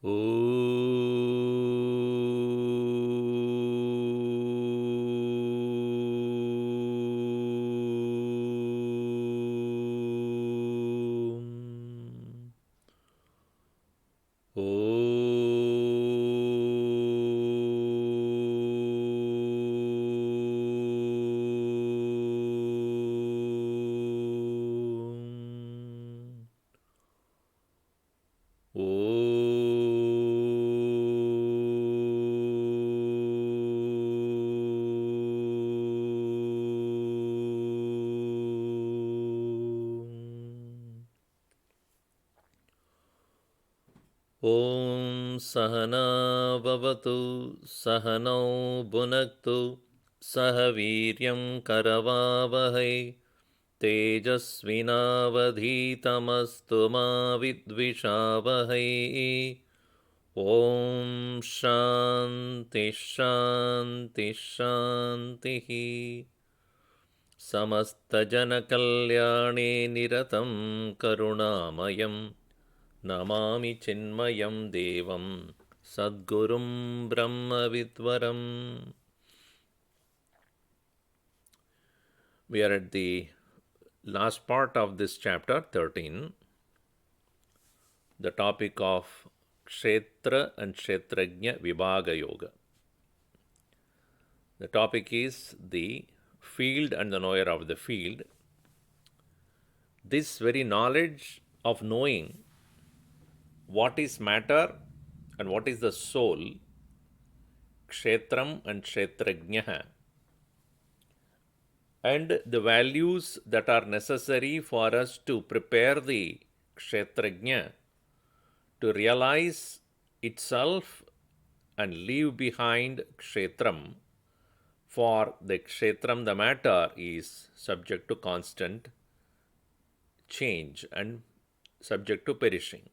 Om. ॐ सहना भवतु सहनौ भुनक्तु सह वीर्यं करवावहै तेजस्विनावधीतमस्तु मा विद्विषावहै ॐ शान्ति शान्ति शान्तिः समस्तजनकल्याणे निरतं करुणामयं नमामि चिन्मयं देवं सद्गुरुं ब्रह्मविद्वरम्. We are at the last part of this chapter 13, the topic of Kshetra and Kshetrajna Vibhaga Yoga. The topic is the field and the knower of the field. This very knowledge of knowing what is matter and what is the soul, Kshetram and Kshetrajna, and the values that are necessary for us to prepare the Kshetrajna to realize itself and leave behind Kshetram, for the Kshetram, the matter, is subject to constant change and subject to perishing.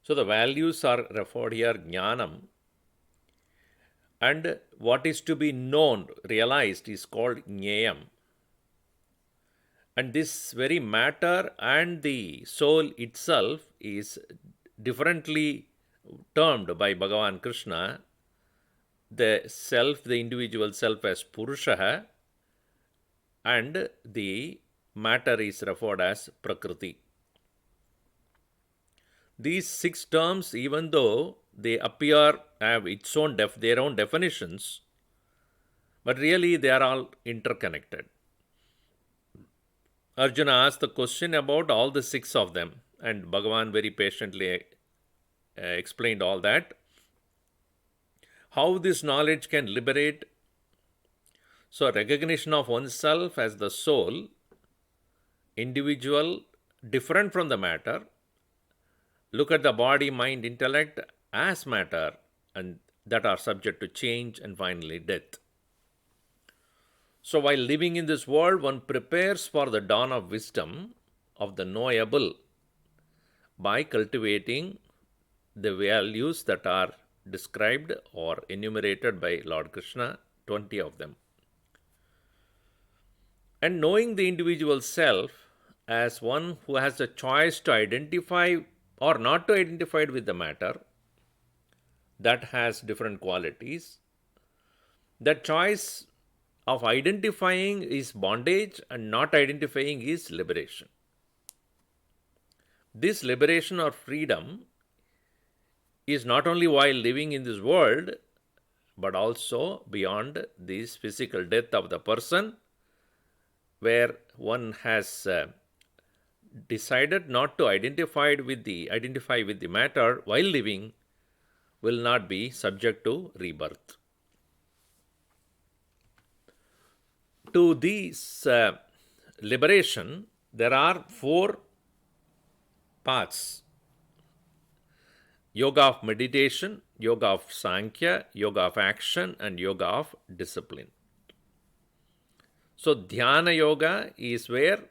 So the values are referred here Jnanam, and what is to be known, realized, is called Jnayam. And this very matter and the soul itself is differently termed by Bhagavan Krishna. The self, the individual self, as Purusha, and the matter is referred as Prakriti. These six terms, even though they appear have their own definitions, but really they are all interconnected. Arjuna asked the question about all the six of them, and Bhagavan very patiently explained all that. How this knowledge can liberate. So, recognition of oneself as the soul, individual, different from the matter. Look at the body, mind, intellect as matter, and that are subject to change and finally death. So, while living in this world, one prepares for the dawn of wisdom of the knowable by cultivating the values that are described or enumerated by Lord Krishna, 20 of them. And knowing the individual self as one who has the choice to identify or not to identify with the matter, that has different qualities. That choice of identifying is bondage and not identifying is liberation. This liberation or freedom is not only while living in this world, but also beyond this physical death of the person, where one has decided not to identify with the matter while living, will not be subject to rebirth. To this liberation, there are four paths: yoga of meditation, yoga of Sankhya, yoga of action, and yoga of discipline. So, Dhyana Yoga is where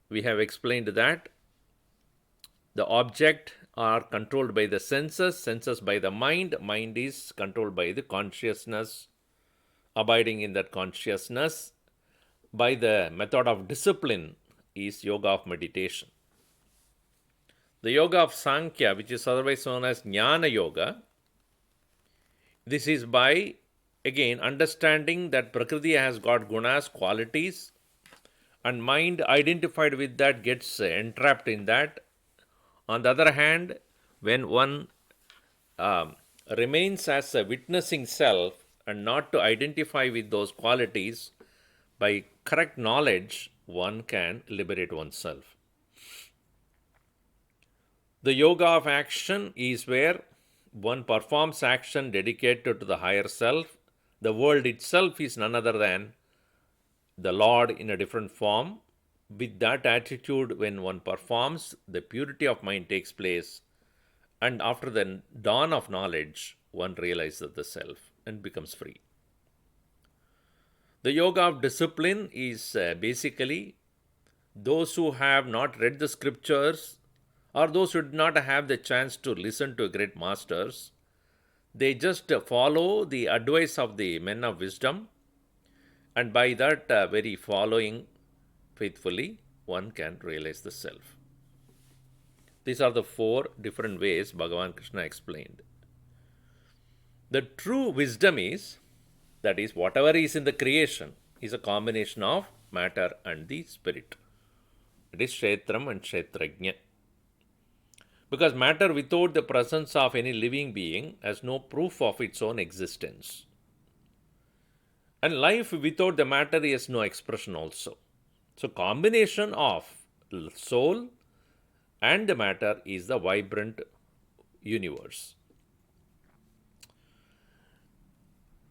we have explained that the object are controlled by the senses, senses by the mind is controlled by the consciousness, abiding in that consciousness by the method of discipline is yoga of meditation. The yoga of Sankhya, which is otherwise known as Jnana Yoga, this is by, again, understanding that Prakriti has got gunas, qualities, and mind identified with that gets entrapped in that. On the other hand, when one um, remains as a witnessing self and not to identify with those qualities, by correct knowledge, one can liberate oneself. The yoga of action is where one performs action dedicated to the higher self. The world itself is none other than the Lord in a different form. With that attitude, when one performs, the purity of mind takes place, and after the dawn of knowledge, one realizes the self and becomes free. The yoga of discipline is basically those who have not read the scriptures or those who did not have the chance to listen to great masters. They just follow the advice of the men of wisdom, and by that very following faithfully, one can realize the self. These are the four different ways Bhagavan Krishna explained. The true wisdom is, that is, whatever is in the creation is a combination of matter and the spirit. It is Kshetram and Kshetrajna. Because matter without the presence of any living being has no proof of its own existence. And life without the matter has no expression also. So combination of soul and the matter is the vibrant universe.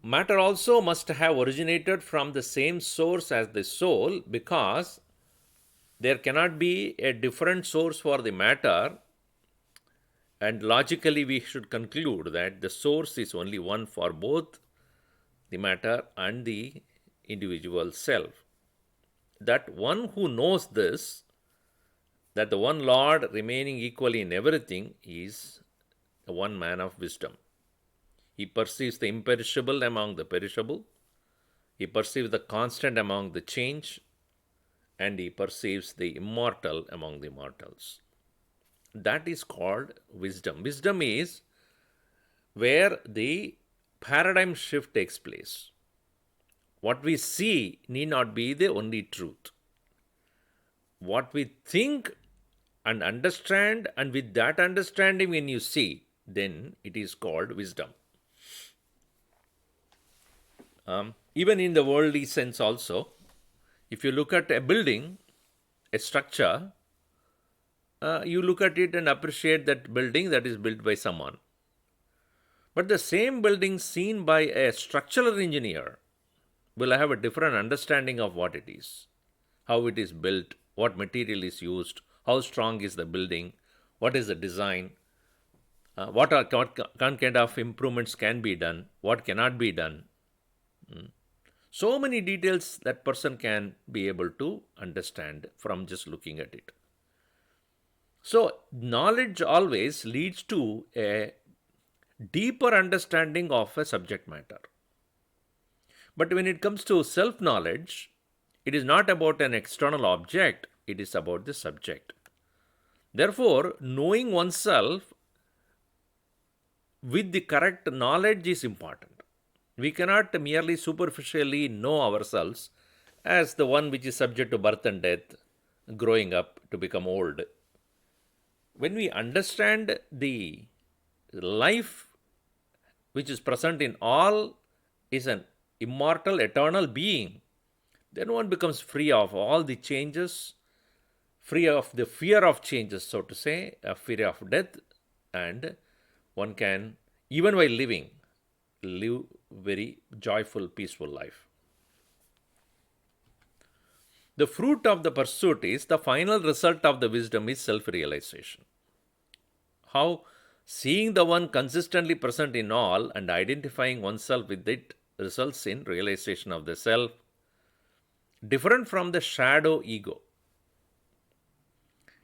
Matter also must have originated from the same source as the soul, because there cannot be a different source for the matter, and logically we should conclude that the source is only one for both the matter and the individual self. That one who knows this, that the one Lord remaining equally in everything, is the one man of wisdom. He perceives the imperishable among the perishable, he perceives the constant among the change, and he perceives the immortal among the immortals. That is called wisdom. Wisdom is where the paradigm shift takes place. What we see need not be the only truth. What we think and understand, and with that understanding, when you see, then it is called wisdom. Even in the worldly sense also, if you look at a building, a structure, you look at it and appreciate that building that is built by someone. But the same building seen by a structural engineer will have a different understanding of what it is, how it is built, what material is used, how strong is the building, what is the design, what kind of improvements can be done, what cannot be done. So many details that person can be able to understand from just looking at it. So knowledge always leads to a deeper understanding of a subject matter. But when it comes to self-knowledge, it is not about an external object, it is about the subject. Therefore, knowing oneself with the correct knowledge is important. We cannot merely superficially know ourselves as the one which is subject to birth and death, growing up to become old. When we understand the life which is present in all is an immortal, eternal being, then one becomes free of all the changes, free of the fear of changes, so to say, a fear of death, and one can, even while living, live very joyful, peaceful life. The fruit of the pursuit is, the final result of the wisdom is self-realization. How seeing the one consistently present in all and identifying oneself with it results in realization of the self, different from the shadow ego.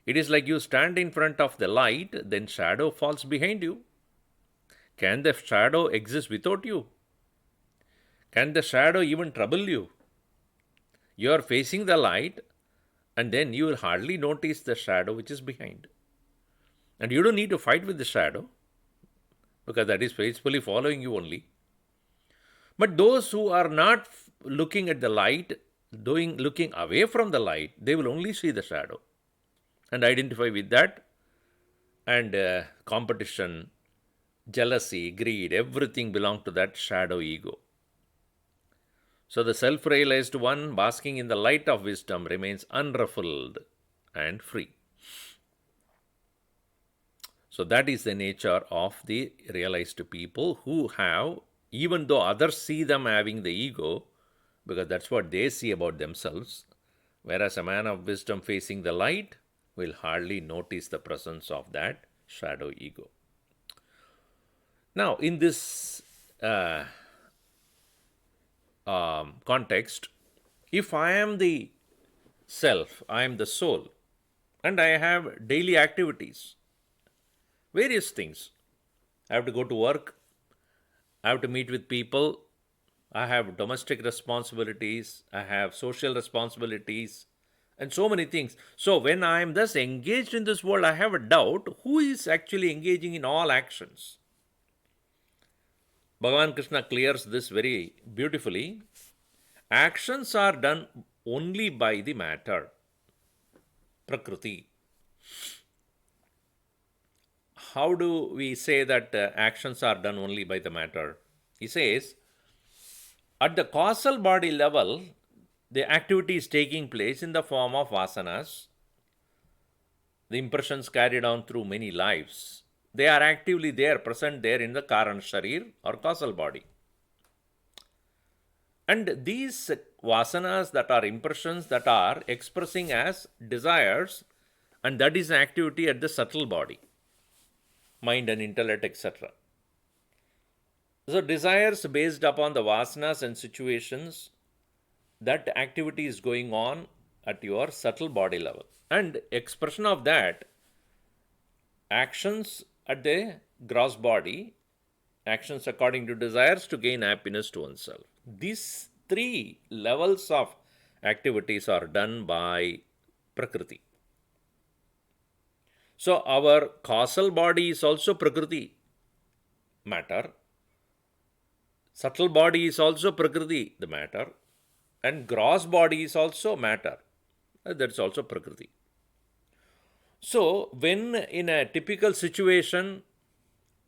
It is like you stand in front of the light, then shadow falls behind you. Can the shadow exist without you? Can the shadow even trouble you? You are facing the light, and then you will hardly notice the shadow which is behind. And you don't need to fight with the shadow because that is faithfully following you only. But those who are not looking at the light, looking away from the light, they will only see the shadow and identify with that. And competition, jealousy, greed, everything belong to that shadow ego. So the self realized one, basking in the light of wisdom, remains unruffled and free. So that is the nature of the realized people who have, even though others see them having the ego, because that's what they see about themselves, whereas a man of wisdom facing the light will hardly notice the presence of that shadow ego. Now, in this context, if I am the self, I am the soul, and I have daily activities, various things. I have to go to work, I have to meet with people, I have domestic responsibilities, I have social responsibilities, and so many things. So, when I am thus engaged in this world, I have a doubt who is actually engaging in all actions. Bhagavan Krishna clears this very beautifully. Actions are done only by the matter, Prakriti. How do we say that actions are done only by the matter? He says, at the causal body level, the activity is taking place in the form of vasanas, the impressions carried on through many lives. They are actively there, present there in the Karan Sharir or causal body. And these vasanas that are impressions that are expressing as desires, and that is activity at the subtle body, mind and intellect, etc. So, desires based upon the vasanas and situations, that activity is going on at your subtle body level. And expression of that, actions at the gross body, actions according to desires to gain happiness to oneself. These three levels of activities are done by Prakriti. So, our causal body is also Prakriti matter, subtle body is also Prakriti the matter, and gross body is also matter. That's also Prakriti. So, when in a typical situation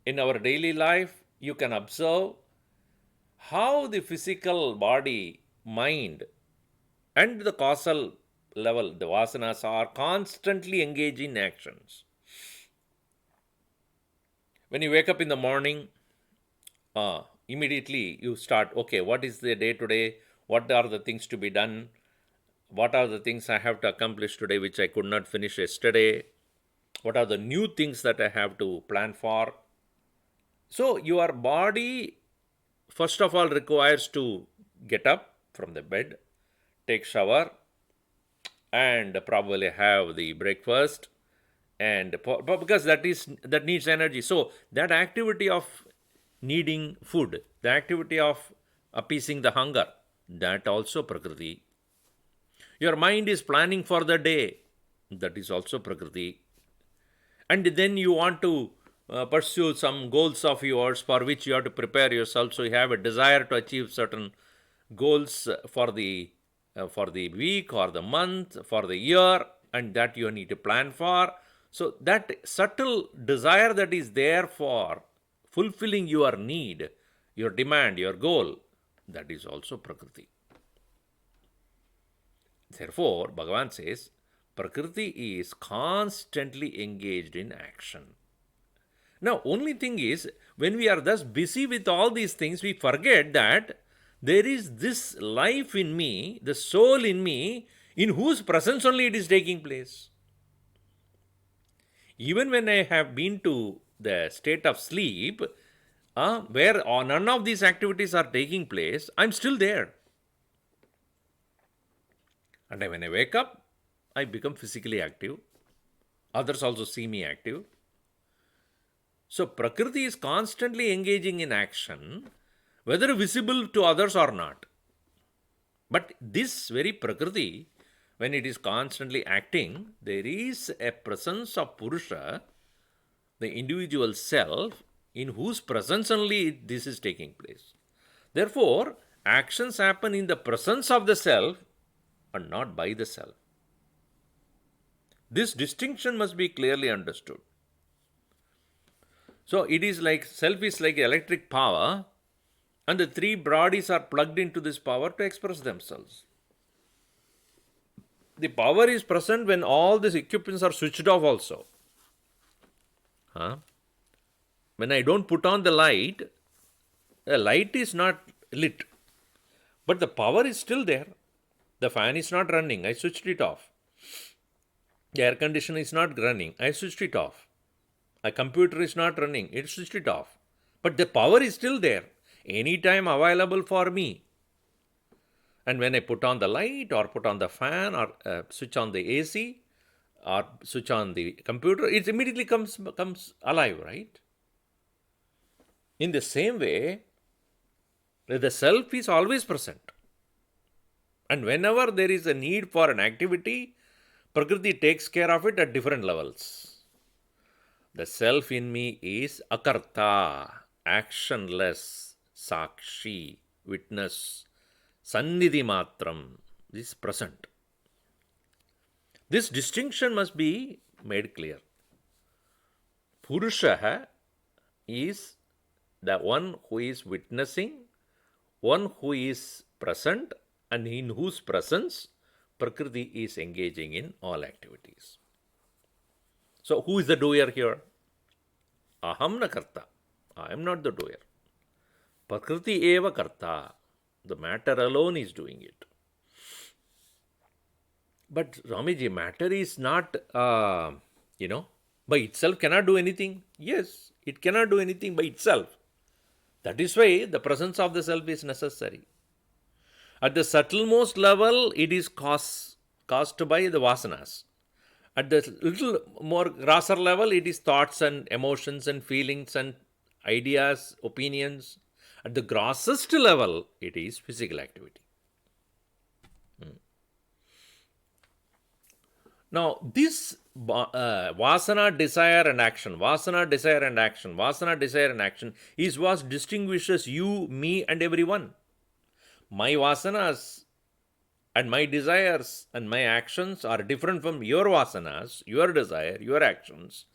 in our daily life, you can observe how the physical body, mind, and the causal level, the vasanas, are constantly engaged in actions. When you wake up in the morning, immediately you start, okay, what is the day today? What are the things to be done? What are the things I have to accomplish today which I could not finish yesterday? What are the new things that I have to plan for? So, your body, first of all, requires to get up from the bed, take shower, and probably have the breakfast, and because that needs energy. So, that activity of needing food, the activity of appeasing the hunger, that also Prakriti. Your mind is planning for the day, that is also Prakriti. And then you want to pursue some goals of yours for which you have to prepare yourself. So you have a desire to achieve certain goals for the week or the month, for the year, and that you need to plan for. So that subtle desire that is there for fulfilling your need, your demand, your goal, that is also Prakriti. Therefore, Bhagavan says, Prakriti is constantly engaged in action. Now, only thing is, when we are thus busy with all these things, we forget that there is this life in me, the soul in me, in whose presence only it is taking place. Even when I have been to the state of sleep, where none of these activities are taking place, I'm still there. And when I wake up, I become physically active. Others also see me active. So, Prakriti is constantly engaging in action, whether visible to others or not. But this very Prakriti, when it is constantly acting, there is a presence of Purusha the individual self in whose presence only this is taking place. Therefore, actions happen in the presence of the self and not by the self. This distinction must be clearly understood. So it is like self is like electric power, and the three bodies are plugged into this power to express themselves. The power is present when all these equipments are switched off also. When I don't put on the light is not lit, but the power is still there. The fan is not running, I switched it off. The air conditioner is not running, I switched it off. A computer is not running, it switched it off. But the power is still there, anytime available for me. And when I put on the light or put on the fan or switch on the AC or switch on the computer, it immediately comes alive, right? In the same way, the self is always present. And whenever there is a need for an activity, Prakriti takes care of it at different levels. The self in me is akarta, actionless, sakshi, witness, sannidhi matram, is present. This distinction must be made clear. Purusha is the one who is witnessing, one who is present, and in whose presence Prakriti is engaging in all activities. So, who is the doer here? Aham na karta. I am not the doer. Prakriti eva karta. The matter alone is doing it. But Ramiji, matter is not, by itself cannot do anything. Yes, it cannot do anything by itself. That is why the presence of the self is necessary. At the subtlemost level, it is caused by the vasanas. At the little more grosser level, it is thoughts and emotions and feelings and ideas, opinions. At the grossest level, it is physical activity. Now, this vasana, desire and action, vasana, desire and action, vasana, desire and action is what distinguishes you, me and everyone. My vasanas and my desires and my actions are different from your vasanas, your desire, your actions,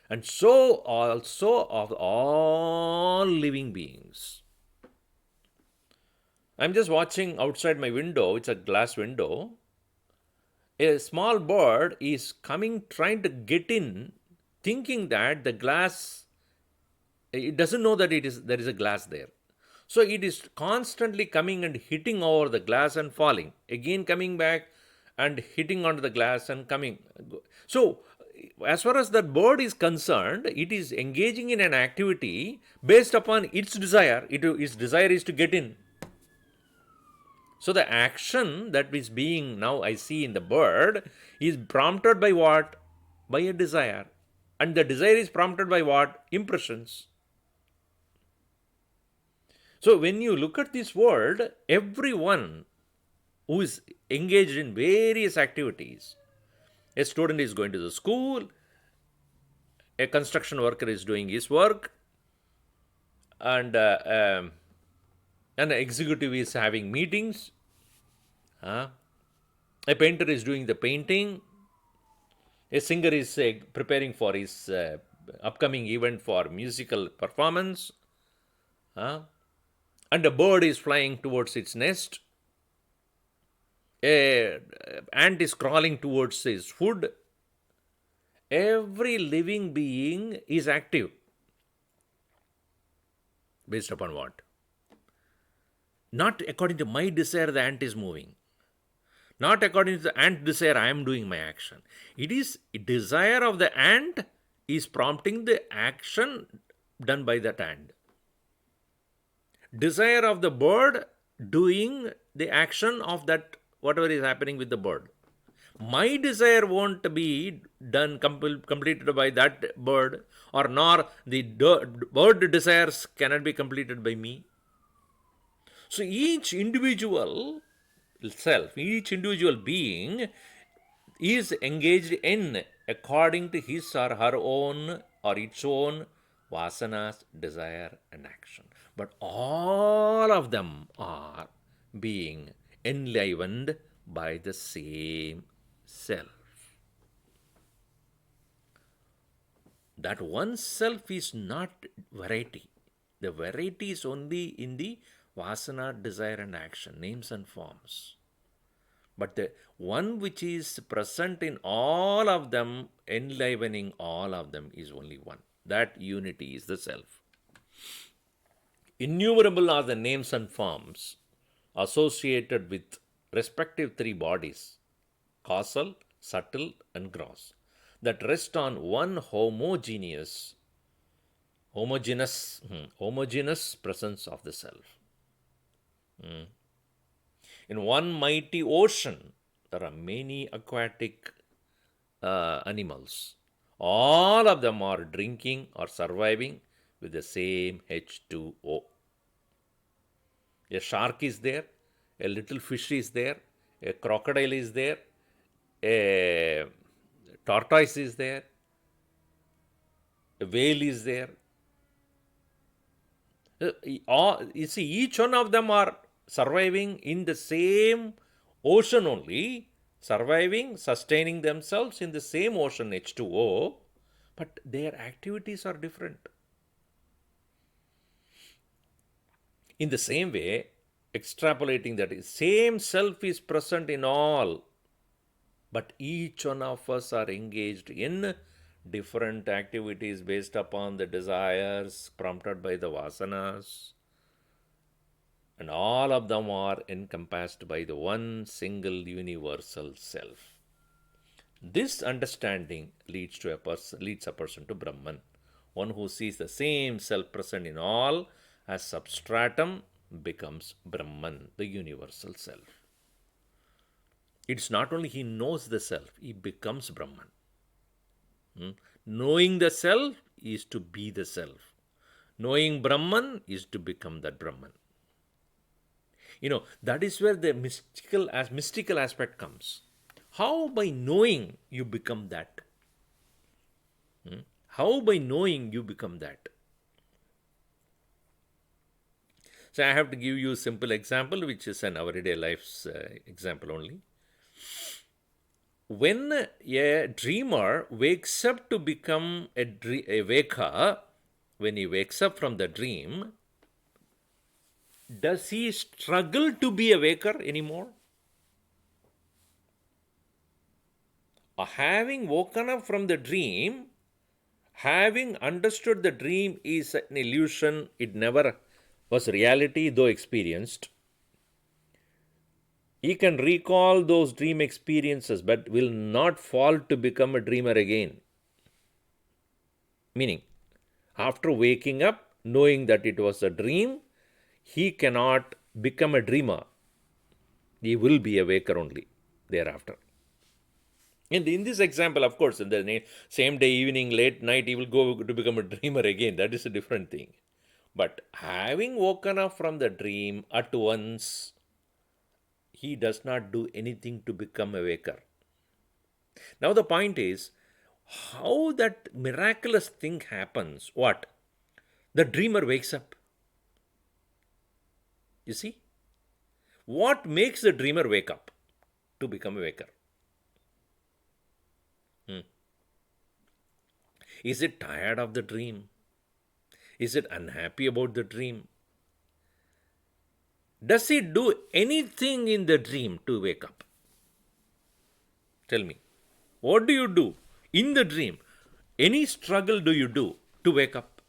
and so also of all living beings. I'm just watching outside my window, it's a glass window. A small bird is coming, trying to get in, thinking that the glass, it doesn't know that there is a glass there. So it is constantly coming and hitting over the glass and falling. Again coming back and hitting onto the glass and coming. So as far as that bird is concerned, it is engaging in an activity based upon its desire. Its desire is to get in. So the action that is being now I see in the bird is prompted by what? By a desire. And the desire is prompted by what? Impressions. So when you look at this world, everyone who is engaged in various activities, a student is going to the school, a construction worker is doing his work, and an executive is having meetings, a painter is doing the painting, a singer is preparing for his upcoming event for musical performance, and a bird is flying towards its nest, an ant is crawling towards his food. Every living being is active. Based upon what? Not according to my desire the ant is moving. Not according to the ant desire I am doing my action. It is desire of the ant is prompting the action done by that ant. Desire of the bird doing the action of that whatever is happening with the bird. My desire won't be done completed by that bird, or nor the bird desires cannot be completed by me. So each individual self, each individual being is engaged in according to his or her own or its own vasanas, desire, and action. But all of them are being enlivened by the same self. That one self is not variety. The variety is only in the vasana, desire, and action, names and forms. But the one which is present in all of them, enlivening all of them, is only one. That unity is the self. Innumerable are the names and forms associated with respective three bodies, causal, subtle, and gross, that rest on one homogeneous presence of the self. In one mighty ocean, there are many aquatic animals. All of them are drinking or surviving with the same H2O. A shark is there, a little fish is there, a crocodile is there, a tortoise is there, a whale is there. You see, each one of them are surviving in the same ocean only, surviving, sustaining themselves in the same ocean H2O, but their activities are different. In the same way, extrapolating that same self is present in all, but each one of us are engaged in different activities based upon the desires prompted by the vasanas, and all of them are encompassed by the one single universal self. This understanding leads a person to Brahman, one who sees the same self present in all as substratum becomes Brahman, the universal self. It's not only he knows the self, he becomes Brahman. Knowing the self is to be the self. Knowing Brahman is to become that Brahman. That is where the mystical aspect comes. How by knowing you become that? How by knowing you become that? So I have to give you a simple example, which is an everyday life's example only. When a dreamer wakes up to become a waker, when he wakes up from the dream, does he struggle to be a waker anymore? Having woken up from the dream, having understood the dream is an illusion, it never was reality, though experienced, he can recall those dream experiences but will not fall to become a dreamer again. Meaning, after waking up, knowing that it was a dream, he cannot become a dreamer. He will be a waker only thereafter. And in this example, of course, in the same day, evening, late night, he will go to become a dreamer again. That is a different thing. But having woken up from the dream at once, he does not do anything to become a waker. Now the point is, how that miraculous thing happens. What? The dreamer wakes up. You see? What makes the dreamer wake up to become a waker? Is it tired of the dream? Is it unhappy about the dream? Does he do anything in the dream to wake up? Tell me. What do you do in the dream? Any struggle do you do to wake up?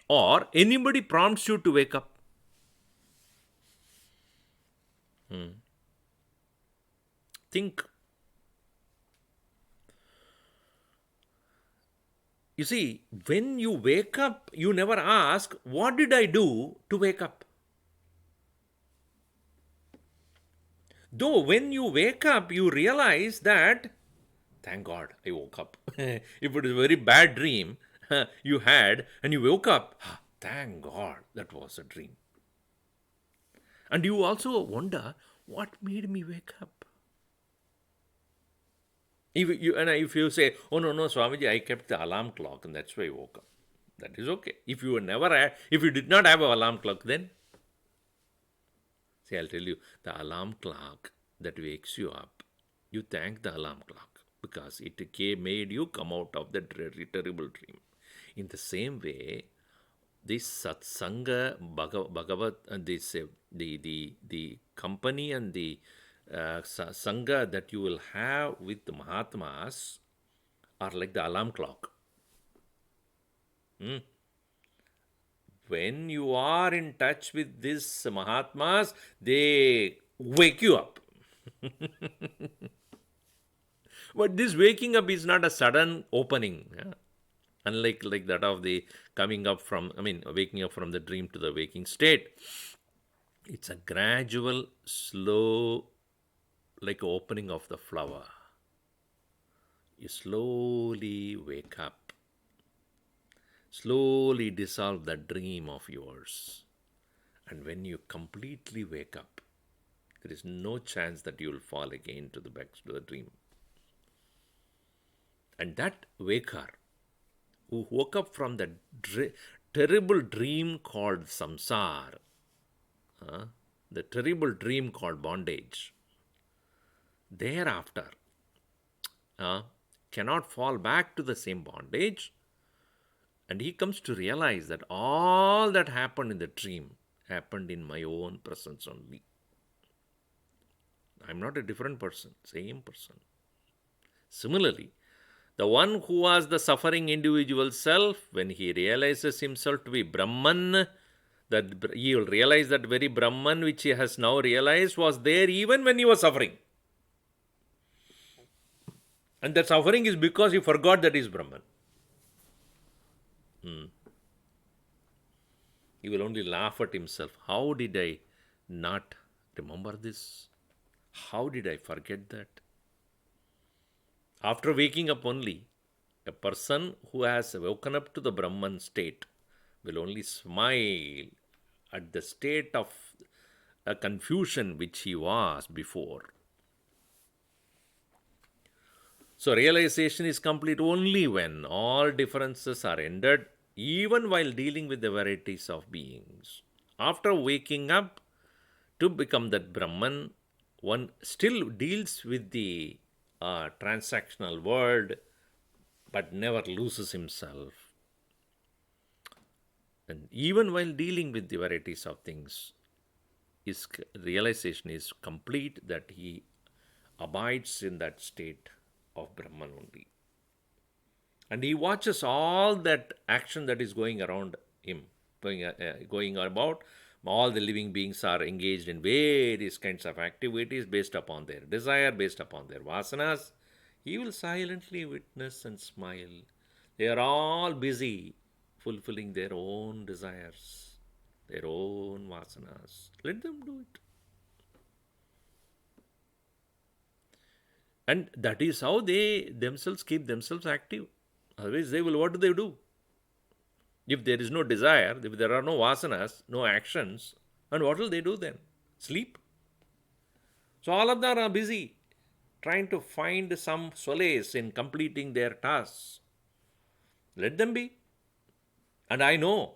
Or anybody prompts you to wake up? Think. You see, when you wake up, you never ask, what did I do to wake up? Though when you wake up, you realize that, thank God I woke up. If it is a very bad dream you had and you woke up, thank God that was a dream. And you also wonder, what made me wake up? If you say, "Oh no, Swamiji, I kept the alarm clock and that's why I woke up," that is okay. If you did not have an alarm clock, then see, I'll tell you, the alarm clock that wakes you up, you thank the alarm clock because made you come out of the terrible dream. In the same way, this satsanga bhagavat this the company and the sangha that you will have with the Mahatmas are like the alarm clock. When you are in touch with these Mahatmas, they wake you up. But this waking up is not a sudden opening. Yeah? Unlike like that of the waking up from the dream to the waking state. It's a gradual, slow, like opening of the flower. You slowly wake up, slowly dissolve the dream of yours. And when you completely wake up, there is no chance that you will fall again to the back to the dream. And that waker who woke up from the terrible dream called samsara, the terrible dream called bondage, thereafter cannot fall back to the same bondage, and he comes to realize that all that happened in the dream happened in my own presence only. I'm not a different person, same person. Similarly, the one who was the suffering individual self, when he realizes himself to be Brahman, that he will realize that very Brahman which he has now realized was there even when he was suffering. And that suffering is because he forgot that he is Brahman. He will only laugh at himself. How did I not remember this? How did I forget that? After waking up only, a person who has woken up to the Brahman state will only smile at the state of a confusion which he was before. So, realization is complete only when all differences are ended, even while dealing with the varieties of beings. After waking up to become that Brahman, one still deals with the transactional world but never loses himself. And even while dealing with the varieties of things, his realization is complete that he abides in that state of Brahman only. And he watches all that action that is going around him, going about. All the living beings are engaged in various kinds of activities based upon their desire, based upon their vasanas. He will silently witness and smile. They are all busy fulfilling their own desires, their own vasanas. Let them do it. And that is how they themselves keep themselves active. Otherwise, what do they do? If there is no desire, if there are no vasanas, no actions, and what will they do then? Sleep. So all of them are busy trying to find some solace in completing their tasks. Let them be. And I know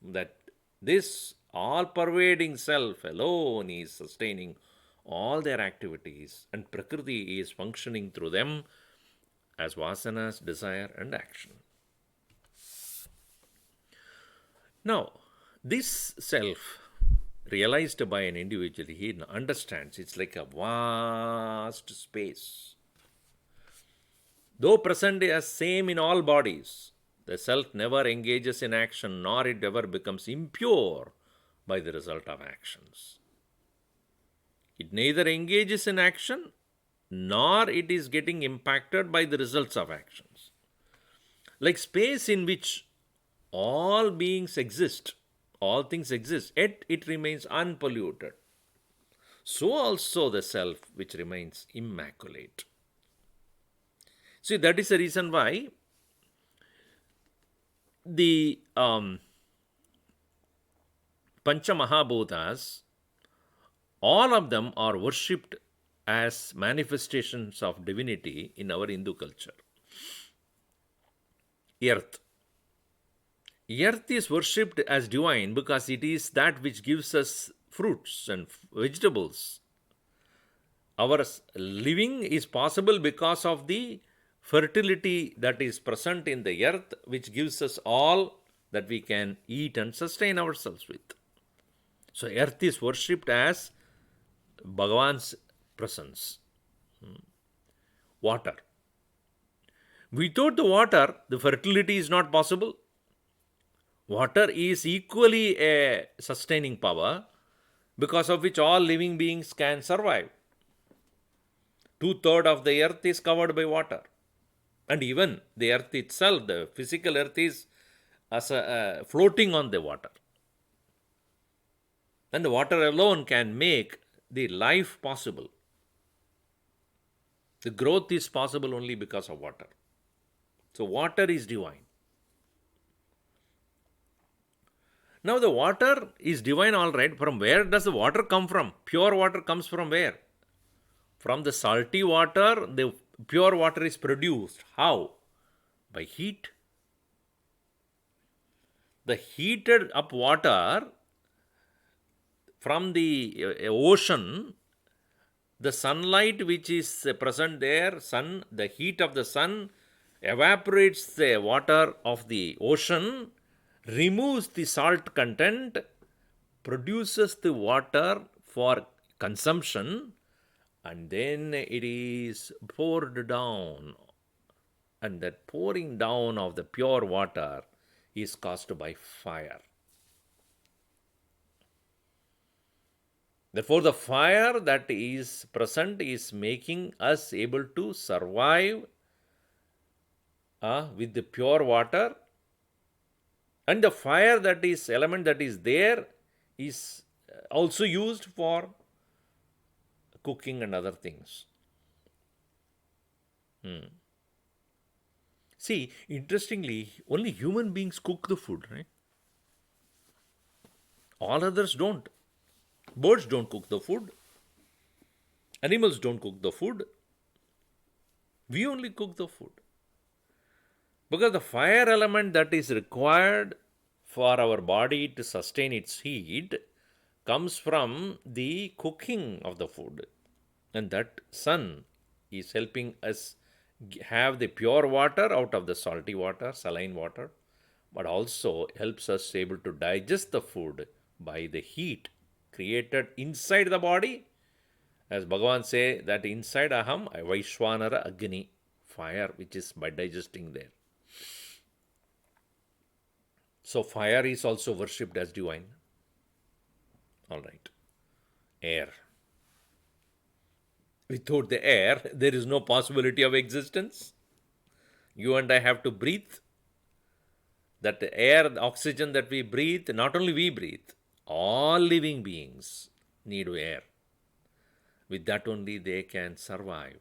that this all pervading self alone is sustaining all their activities, and Prakriti is functioning through them as vasanas, desire, and action. Now, this self, realized by an individual, he understands it's like a vast space. Though present as same in all bodies, the self never engages in action, nor it ever becomes impure by the result of actions. It neither engages in action, nor it is getting impacted by the results of actions. Like space in which all beings exist, all things exist, yet it remains unpolluted. So also the self which remains immaculate. See, that is the reason why the Pancha Mahabhutas, all of them are worshipped as manifestations of divinity in our Hindu culture. Earth. Earth is worshipped as divine because it is that which gives us fruits and vegetables. Our living is possible because of the fertility that is present in the earth, which gives us all that we can eat and sustain ourselves with. So, earth is worshipped as Bhagavan's presence. Water. Without the water, the fertility is not possible. Water is equally a sustaining power because of which all living beings can survive. 2/3 of the earth is covered by water. And even the earth itself, the physical earth, is as floating on the water. And the water alone can make the life possible. The growth is possible only because of water. So, water is divine. Now, the water is divine, all right. From where does the water come from? Pure water comes from where? From the salty water, the pure water is produced. How? By heat. The heated up water from the ocean, the sunlight which is present there, the heat of the sun evaporates the water of the ocean, removes the salt content, produces the water for consumption, and then it is poured down. And that pouring down of the pure water is caused by fire. Therefore, the fire that is present is making us able to survive with the pure water. And the fire that is element that is there is also used for cooking and other things. See, interestingly, only human beings cook the food, right? All others don't. Birds don't cook the food. Animals don't cook the food. We only cook the food. Because the fire element that is required for our body to sustain its heat comes from the cooking of the food. And that sun is helping us have the pure water out of the salty water, saline water, but also helps us able to digest the food by the heat created inside the body. As Bhagavan say that inside aham, Vaishwanara Agni, fire which is by digesting there. So fire is also worshipped as divine. All right. Air. Without the air, there is no possibility of existence. You and I have to breathe. That air, the oxygen that we breathe, not only we breathe, all living beings need air. With that only they can survive.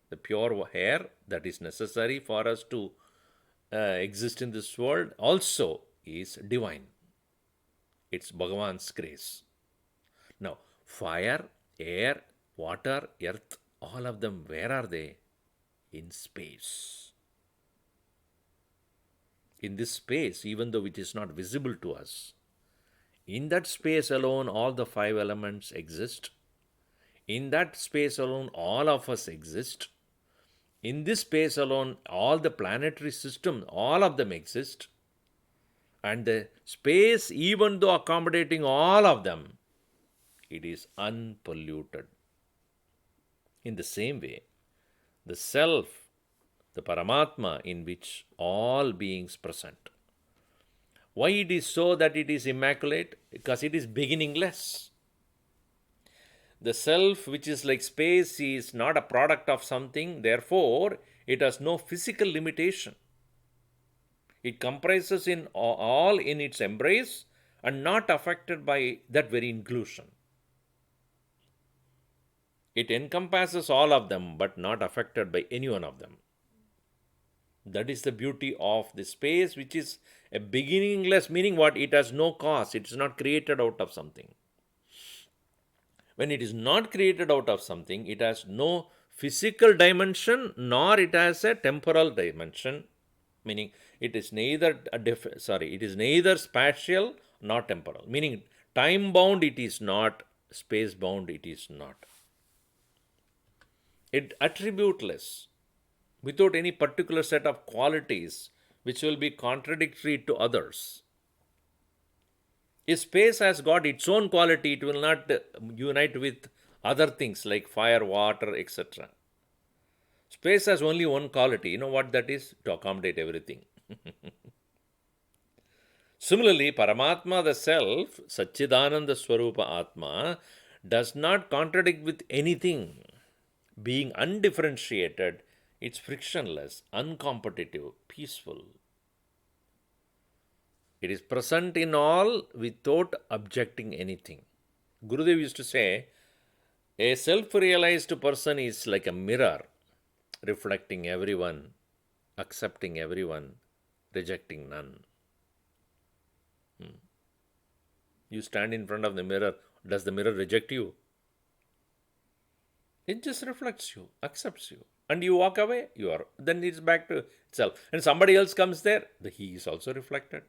The pure air that is necessary for us to exist in this world also is divine. It's Bhagavan's grace. Now, fire, air, water, earth, all of them, where are they? In space. In this space, even though it is not visible to us, in that space alone, all the 5 elements exist. In that space alone, all of us exist. In this space alone, all the planetary systems, all of them exist. And the space, even though accommodating all of them, it is unpolluted. In the same way, the self, the Paramatma in which all beings present. Why it is so that it is immaculate? Because it is beginningless. The self, which is like space, is not a product of something, therefore, it has no physical limitation. It comprises in all in its embrace and not affected by that very inclusion. It encompasses all of them, but not affected by any one of them. That is the beauty of the space, which is a beginningless, meaning what? It has no cause. It is not created out of something. When it is not created out of something, it has no physical dimension nor it has a temporal dimension, meaning it is neither it is neither spatial nor temporal, meaning time bound it is not, space bound it is not. It attributeless, without any particular set of qualities which will be contradictory to others. If space has got its own quality, it will not unite with other things like fire, water, etc. Space has only one quality. You know what that is? To accommodate everything. Similarly, Paramatma, the Self, Satchidananda Swarupa Atma, does not contradict with anything. Being undifferentiated, it's frictionless, uncompetitive, peaceful. It is present in all without objecting anything. Gurudev used to say, a self-realized person is like a mirror, reflecting everyone, accepting everyone, rejecting none. You stand in front of the mirror, does the mirror reject you? It just reflects you, accepts you. And you walk away, then it's back to itself. And somebody else comes there, he is also reflected.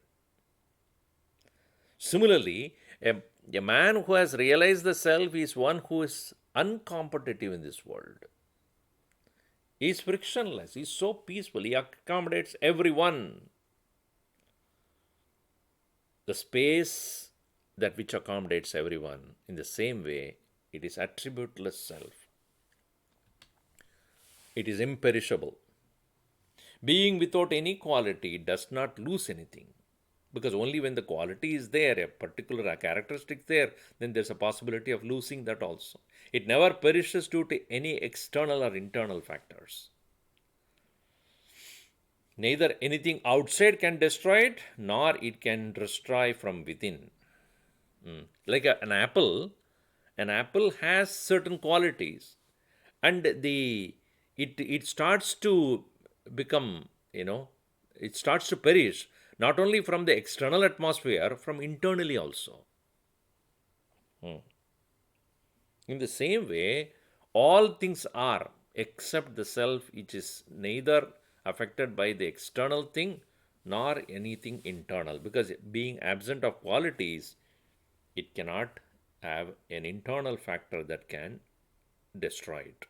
Similarly, a man who has realized the self is one who is uncompetitive in this world. He is frictionless, he is so peaceful, he accommodates everyone. The space that which accommodates everyone, in the same way, it is attributeless self. It is imperishable. Being without any quality does not lose anything. Because only when the quality is there, a particular characteristic there, then there's a possibility of losing that also. It never perishes due to any external or internal factors. Neither anything outside can destroy it, nor it can destroy from within. Like an apple has certain qualities, and it starts to become, it starts to perish, not only from the external atmosphere, from internally also. In the same way, all things are, except the self, which is neither affected by the external thing nor anything internal. Because being absent of qualities, it cannot have an internal factor that can destroy it,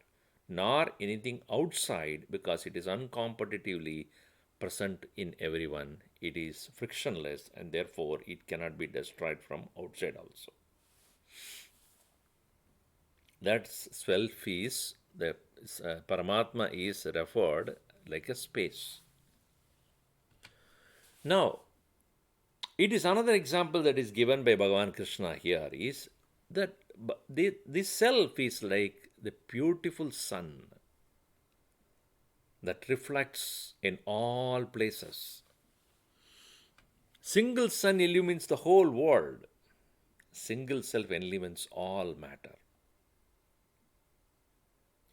nor anything outside, because it is uncompetitively present in everyone. It is frictionless, and therefore it cannot be destroyed from outside also. That self is, the Paramatma is referred like a space. Now, it is another example that is given by Bhagavan Krishna here is that this self is like the beautiful sun that reflects in all places. Single sun illumines the whole world. Single self illumines all matter.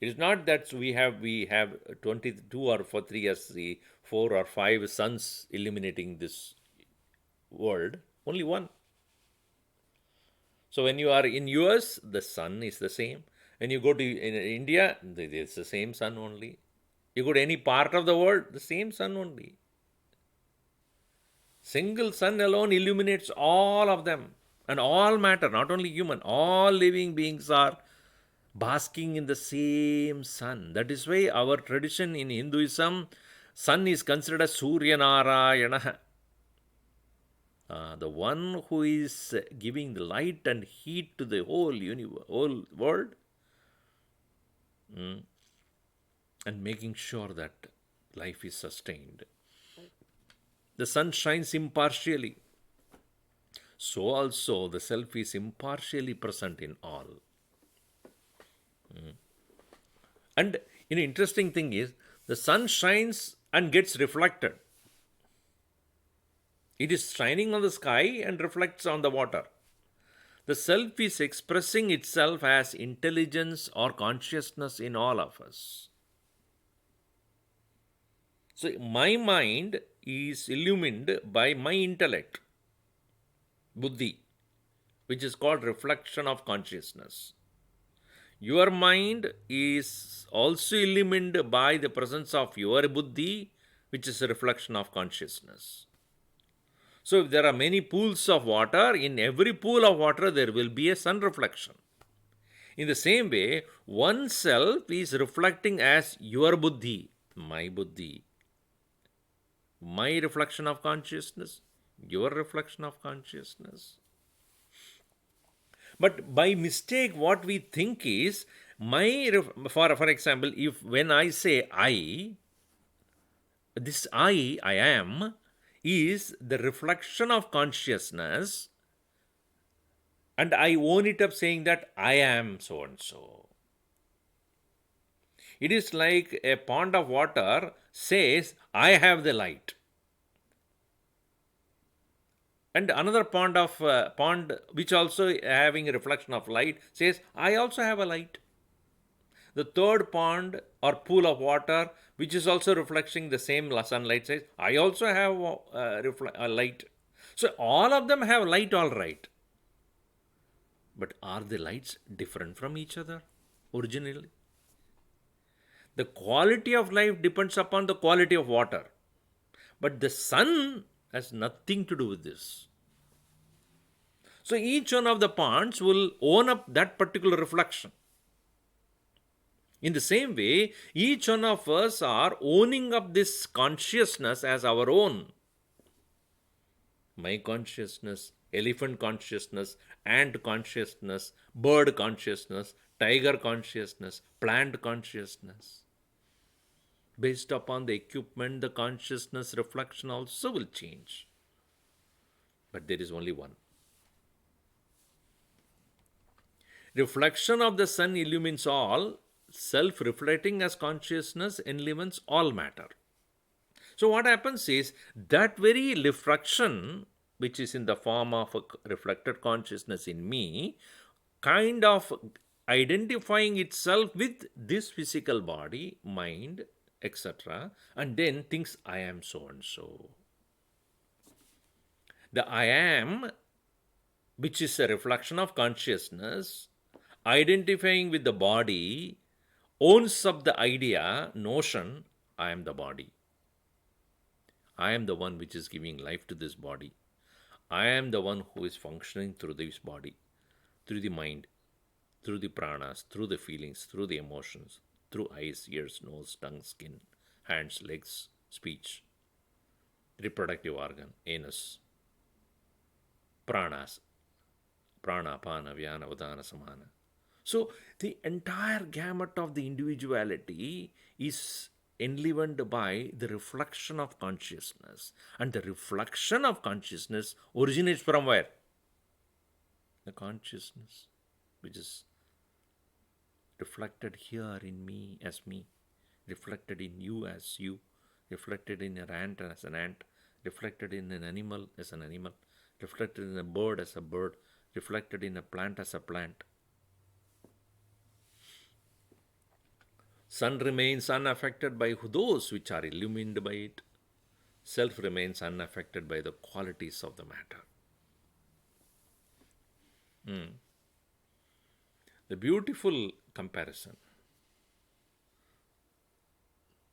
It is not that we have 22 or 4 or 5 suns illuminating this world, only one. So when you are in US, the sun is the same. When you go to India, it's the same sun only. You go to any part of the world, the same sun only. Single sun alone illuminates all of them. And all matter, not only human, all living beings are basking in the same sun. That is why our tradition in Hinduism, sun is considered as Surya Narayana. The one who is giving the light and heat to the whole universe, whole world, and making sure that life is sustained. The sun shines impartially. So also the self is impartially present in all. And an interesting thing is, the sun shines and gets reflected. It is shining on the sky and reflects on the water. The self is expressing itself as intelligence or consciousness in all of us. So my mind is illumined by my intellect, buddhi, which is called reflection of consciousness. Your mind is also illumined by the presence of your buddhi, which is a reflection of consciousness. So, if there are many pools of water, in every pool of water there will be a sun reflection. In the same way, oneself is reflecting as your buddhi, my reflection of consciousness, your reflection of consciousness. But by mistake, what we think is for example, if when I say this I am, is the reflection of consciousness, and I own it up saying that I am so and so. It is like a pond of water says, I have the light. And another pond which also having a reflection of light says, I also have a light. The third pond or pool of water, which is also reflecting the same sunlight, says, I also have a light. So all of them have light, all right. But are the lights different from each other originally? The quality of life depends upon the quality of water. But the sun has nothing to do with this. So each one of the ponds will own up that particular reflection. In the same way, each one of us are owning up this consciousness as our own. My consciousness, elephant consciousness, ant consciousness, bird consciousness, tiger consciousness, plant consciousness. Based upon the equipment, the consciousness reflection also will change. But there is only one. Reflection of the sun illumines all, self-reflecting as consciousness enlivens all matter. So what happens is that very reflection, which is in the form of a reflected consciousness in me, kind of identifying itself with this physical body, mind, etc., and then thinks I am so and so. The I am, which is a reflection of consciousness, identifying with the body, owns up the idea, notion, I am the body. I am the one which is giving life to this body. I am the one who is functioning through this body, through the mind, through the pranas, through the feelings, through the emotions, through eyes, ears, nose, tongue, skin, hands, legs, speech, reproductive organ, anus, pranas, prana, pana, vyana, udana, samana. So the entire gamut of the individuality is enlivened by the reflection of consciousness. And the reflection of consciousness originates from where? The consciousness, which is reflected here in me as me, reflected in you as you, reflected in an ant as an ant, reflected in an animal as an animal, reflected in a bird as a bird, reflected in a plant as a plant. Sun remains unaffected by those which are illumined by it. Self remains unaffected by the qualities of the matter. The beautiful comparison.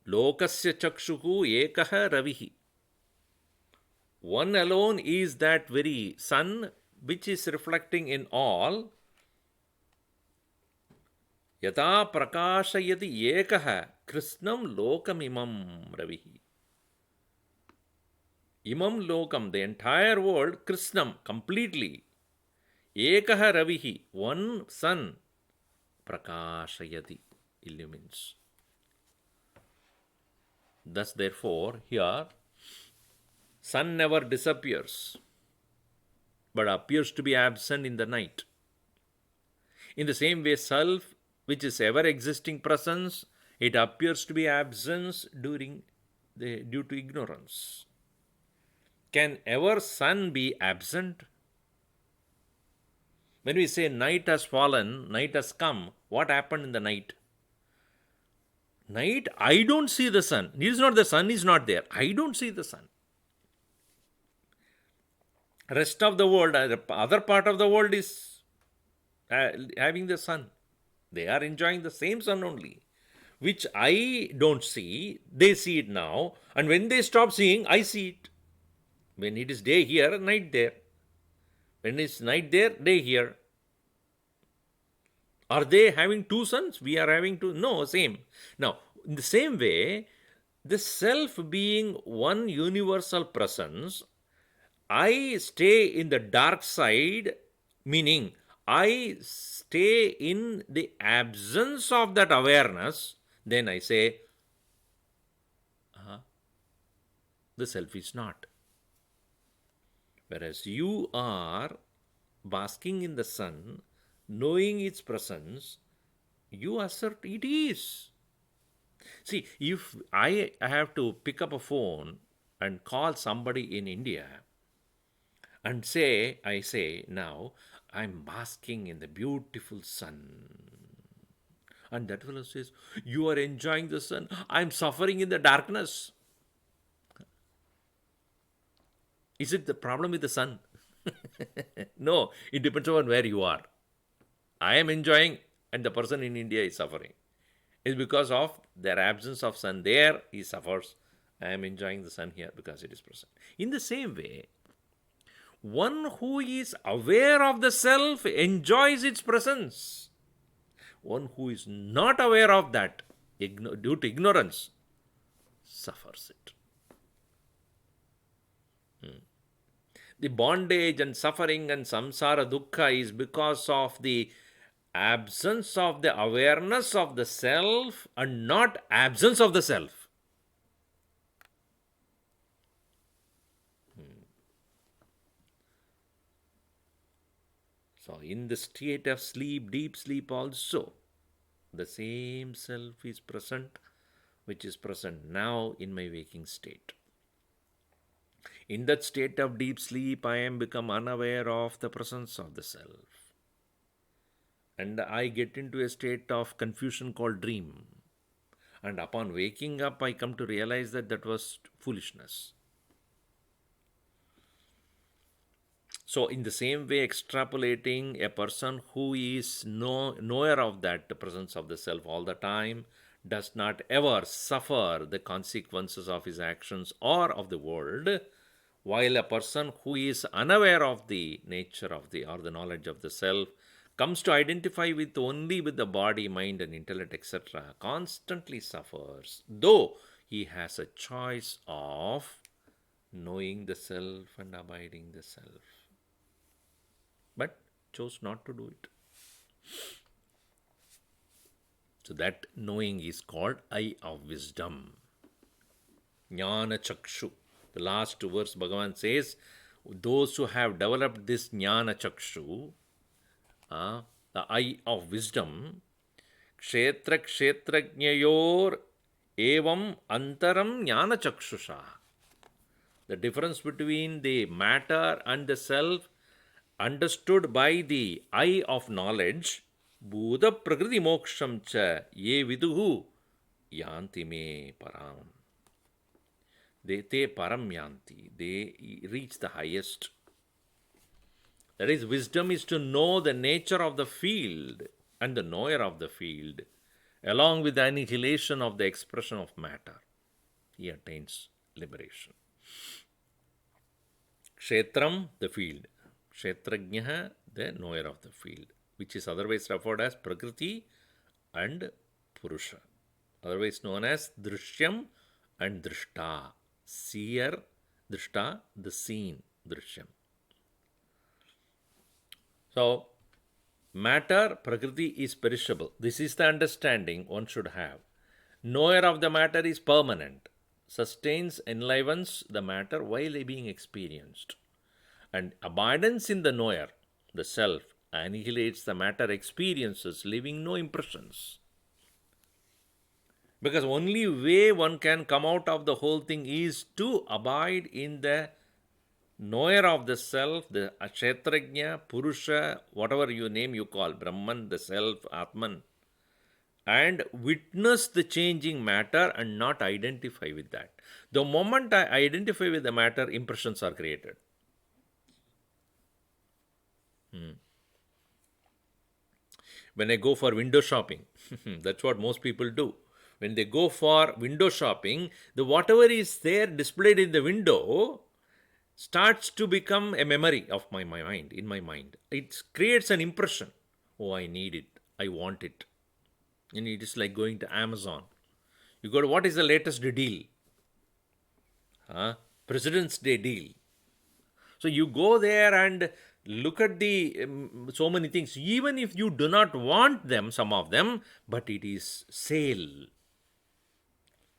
Lokasya chakshuhu ekaha ravihi. One alone is that very sun which is reflecting in all. Yata prakashayati ekaha krishnam lokamimam ravihi. Imam lokam, the entire world, krishnam, completely. Ekaha ravihi, one sun, prakashayati, illumines. Thus, therefore, here, sun never disappears, but appears to be absent in the night. In the same way, self, which is ever existing presence, it appears to be absence due to ignorance. Can ever sun be absent? When we say night has fallen, night has come, what happened in the night? Night, I don't see the sun. It is not the sun is not there. I don't see the sun. Rest of the world, other part of the world is having the sun. They are enjoying the same sun only, which I don't see. They see it now, and when they stop seeing, I see it. When it is day here, night there. When it's night there, day here. Are they having two suns? We are having two. No, same. Now, in the same way, the self being one universal presence, I stay in the dark side, meaning I stay in the absence of that awareness, then I say, the self is not. Whereas you are basking in the sun, knowing its presence, you assert it is. See, if I have to pick up a phone and call somebody in India and I say now, I'm basking in the beautiful sun. And that fellow says, you are enjoying the sun, I'm suffering in the darkness. Is it the problem with the sun? No, it depends on where you are. I am enjoying, and the person in India is suffering. It's because of their absence of sun there, he suffers. I am enjoying the sun here because it is present. In the same way, one who is aware of the self enjoys its presence. One who is not aware of that, due to ignorance, suffers it. The bondage and suffering and samsara dukkha is because of the absence of the awareness of the self and not absence of the self. So, in the state of sleep, deep sleep also, the same self is present, which is present now in my waking state. In that state of deep sleep, I am become unaware of the presence of the self. And I get into a state of confusion called dream. And upon waking up, I come to realize that that was foolishness. So, in the same way, extrapolating, a person who is knower of that the presence of the self all the time does not ever suffer the consequences of his actions or of the world, while a person who is unaware of the nature of the or the knowledge of the self comes to identify with only with the body, mind, and intellect, etc., constantly suffers, though he has a choice of knowing the self and abiding the self, but chose not to do it. So that knowing is called eye of wisdom. Jnana chakshu. The last verse Bhagavan says, those who have developed this jnana chakshu, the eye of wisdom, kshetra kshetrajnayor evam antaram jnana chakshusha. The difference between the matter and the self understood by the eye of knowledge, Buddha prakriti moksham cha ye viduhu yanti me param. They param yanti. They reach the highest. That is, wisdom is to know the nature of the field and the knower of the field, along with the annihilation of the expression of matter. He attains liberation. Kshetram, the field. Kshetrajnaha, the knower of the field, which is otherwise referred as Prakriti and Purusha, otherwise known as Drishyam and Drishta. Seer, Drishta, the seen, Drishyam. So, matter, Prakriti, is perishable. This is the understanding one should have. Knower of the matter is permanent, sustains, enlivens the matter while being experienced. And abidance in the knower, the self, annihilates the matter experiences, leaving no impressions. Because only way one can come out of the whole thing is to abide in the knower of the self, the Kshetrajna, Purusha, whatever you call, Brahman, the self, Atman, and witness the changing matter and not identify with that. The moment I identify with the matter, impressions are created. When I go for window shopping, that's what most people do. When they go for window shopping, the whatever is there displayed in the window starts to become a memory of my mind, in my mind. It creates an impression. Oh, I need it. I want it. And it is like going to Amazon. You go to what is the latest deal? Huh? President's Day deal. So you go there and look at the so many things, even if you do not want them, some of them, but it is sale.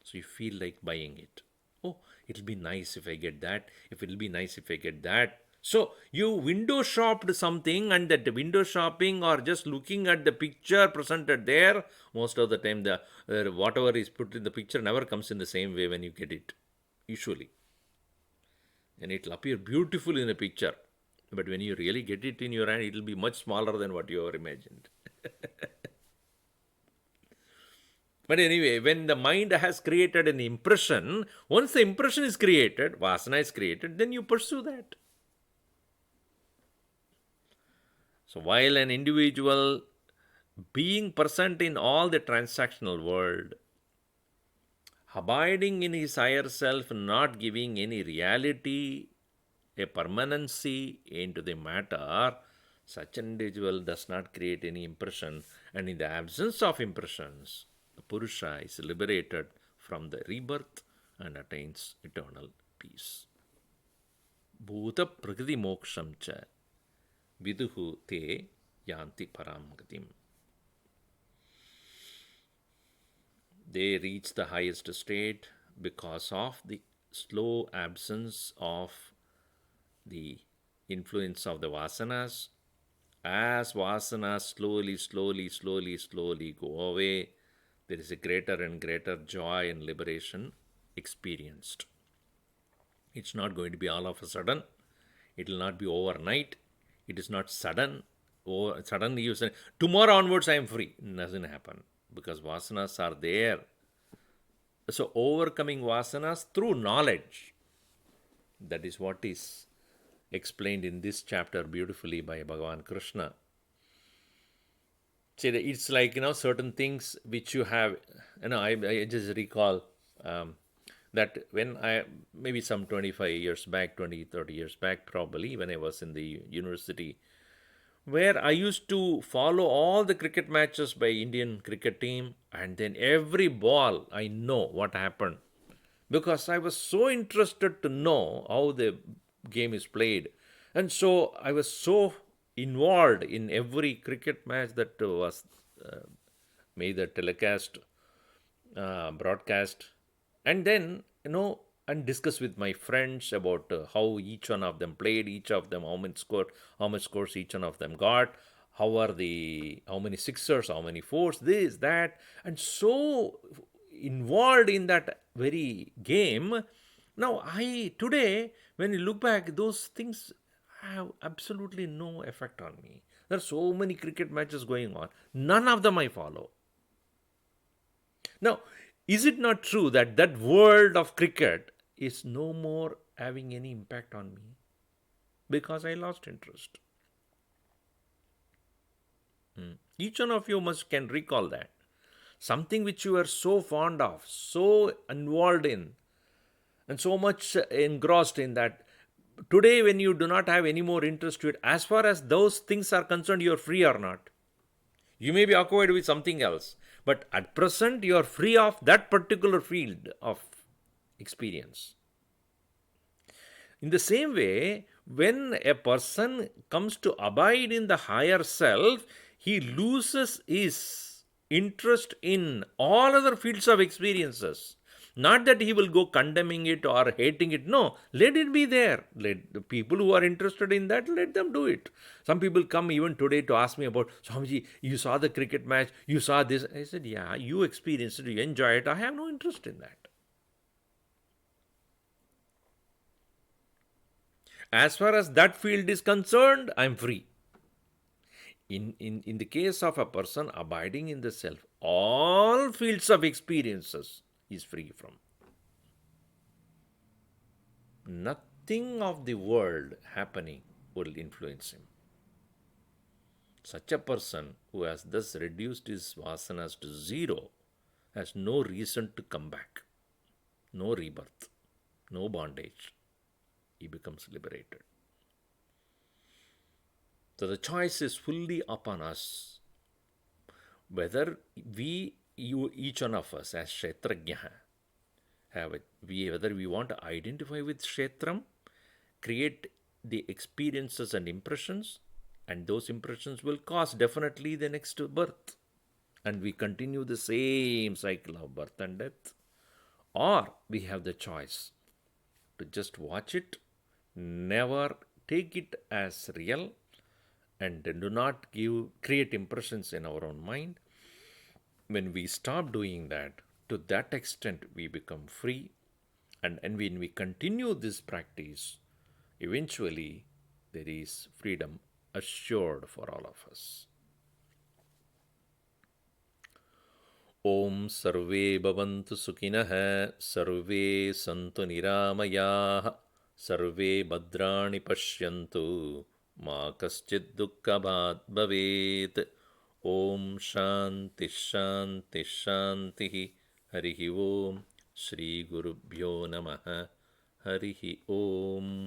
So you feel like buying it. Oh, it'll be nice if I get that. If it'll be nice if I get that. So you window shopped something, and that window shopping or just looking at the picture presented there, most of the time the whatever is put in the picture never comes in the same way when you get it, usually. And it'll appear beautiful in a picture. But when you really get it in your hand, it'll be much smaller than what you ever imagined. But anyway, when the mind has created an impression, once the impression is created, vasana is created, then you pursue that. So while an individual being present in all the transactional world, abiding in his higher self, not giving any reality, a permanency into the matter, such an individual does not create any impression, and in the absence of impressions, the Purusha is liberated from the rebirth and attains eternal peace. Bhuta prakriti moksham cha viduhu te yanti param gatim. They reach the highest state because of the slow absence of the influence of the vasanas. As vasanas slowly go away, there is a greater and greater joy and liberation experienced. It's not going to be all of a sudden. It will not be overnight. It is not sudden. Or suddenly you say, tomorrow onwards I am free. It doesn't happen because vasanas are there. So overcoming vasanas through knowledge. That is what is explained in this chapter beautifully by Bhagavan Krishna. See, it's like, certain things which you have, I just recall that when maybe some 25 years back, 20, 30 years back, probably, when I was in the university, where I used to follow all the cricket matches by Indian cricket team, and then every ball I know what happened, because I was so interested to know how the game is played. And so I was so involved in every cricket match that was made the telecast, broadcast, and then, and discuss with my friends about how each one of them played, each of them, how much scores each one of them got, how many sixers, how many fours, this, that, and so involved in that very game. Now, today, when you look back, those things have absolutely no effect on me. There are so many cricket matches going on. None of them I follow. Now, is it not true that that world of cricket is no more having any impact on me? Because I lost interest. Each one of you can recall that. Something which you are so fond of, so involved in, and so much engrossed in that today when you do not have any more interest to it, as far as those things are concerned, you are free or not. You may be occupied with something else, but at present you are free of that particular field of experience. In the same way, when a person comes to abide in the higher self, he loses his interest in all other fields of experiences. Not that he will go condemning it or hating it. No, let it be there. Let the people who are interested in that, let them do it. Some people come even today to ask me about, Swamiji, you saw the cricket match, you saw this. I said, yeah, you experienced it, you enjoy it. I have no interest in that. As far as that field is concerned, I am free. In the case of a person abiding in the self, all fields of experiences is free from. Nothing of the world happening will influence him. Such a person who has thus reduced his vasanas to zero has no reason to come back, no rebirth, no bondage. He becomes liberated. So the choice is fully upon us whether each one of us, as Kshetrajna, whether we want to identify with Kshetram, create the experiences and impressions, and those impressions will cause definitely the next birth. And we continue the same cycle of birth and death. Or we have the choice to just watch it, never take it as real, and do not create impressions in our own mind. When we stop doing that, to that extent we become free. And when we continue this practice, eventually there is freedom assured for all of us. Om Sarve Bhavantu Sukhinah, Sarve Santu Niramayah, Sarve Bhadrani Pashyantu, Ma Kaschid Dukkhabhat Bhavet. Om Shanti Shanti Shanti. Harihi Om. Shri Gurubhyo Namaha. Harihi Om.